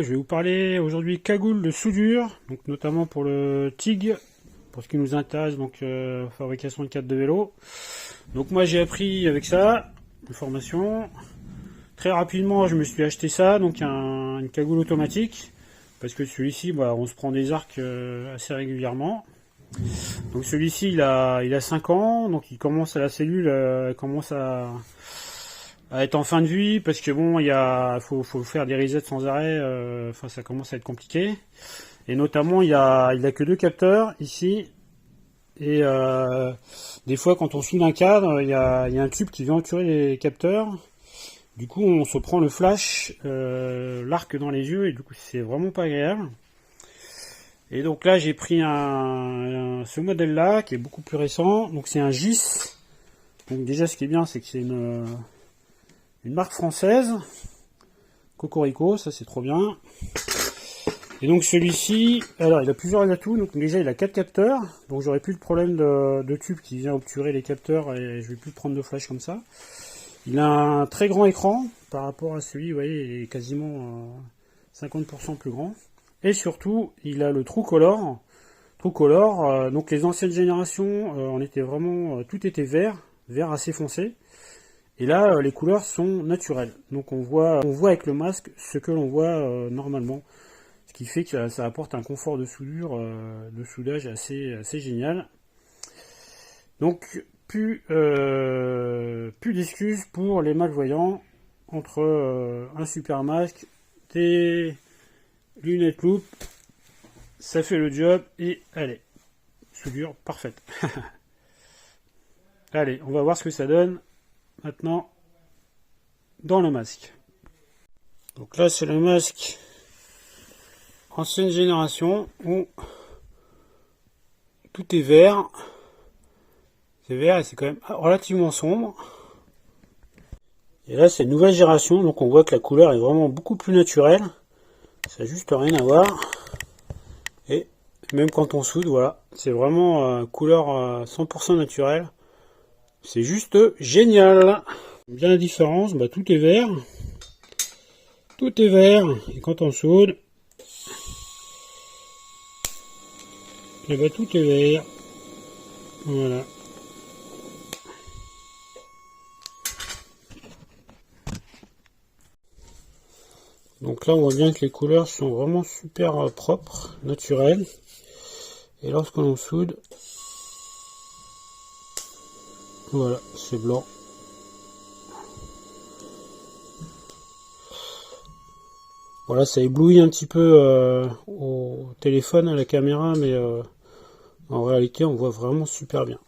vidéo, je vais vous parler aujourd'hui cagoule de soudure, donc notamment pour le TIG, pour ce qui nous intéresse, donc fabrication de cadres de vélo. Donc moi j'ai appris avec ça, une formation. Très rapidement je me suis acheté ça, donc une cagoule automatique, parce que celui-ci, bah, on se prend des arcs assez régulièrement. Donc celui-ci il a 5 ans, donc il commence à la cellule, commence à être en fin de vie, parce que bon, faut faire des resets sans arrêt, enfin ça commence à être compliqué. Et notamment il a que 2 capteurs ici, et des fois quand on soude un cadre, il y a un tube qui vient enturer les capteurs. Du coup on se prend le flash, l'arc dans les yeux, et du coup c'est vraiment pas agréable. Et donc là j'ai pris ce modèle là qui est beaucoup plus récent, donc c'est un GIS. Donc déjà ce qui est bien, c'est que c'est une marque française, Cocorico, ça c'est trop bien. Et donc celui-ci, alors il a plusieurs atouts, donc déjà il a 4 capteurs, donc j'aurais plus le problème de tube qui vient obturer les capteurs, et je vais plus prendre de flash comme ça. Il a un très grand écran par rapport à celui, vous voyez, il est quasiment 50% plus grand. Et surtout, il a le TrueColor. TrueColor, donc les anciennes générations, on était vraiment, tout était vert assez foncé. Et là, les couleurs sont naturelles. Donc on voit avec le masque ce que l'on voit normalement. Ce qui fait que ça apporte un confort de soudure, de soudage assez génial. Donc plus d'excuses pour les malvoyants entre un super masque, des lunettes loupe, ça fait le job et allez, soudure parfaite. Allez, on va voir ce que ça donne maintenant dans le masque. Donc là c'est le masque ancienne génération où tout est vert. C'est vert et c'est quand même relativement sombre. Et là c'est une nouvelle génération, donc on voit que la couleur est vraiment beaucoup plus naturelle. Ça n'a juste rien à voir. Et même quand on soude, voilà, c'est vraiment couleur 100% naturelle. C'est juste génial. Bien la différence, bah, tout est vert. Tout est vert. Et quand on soude, et bah, tout est vert. Voilà. Donc là on voit bien que les couleurs sont vraiment super propres, naturelles. Et lorsque l'on soude, voilà, c'est blanc. Voilà, ça éblouit un petit peu au téléphone, à la caméra, mais en réalité on voit vraiment super bien.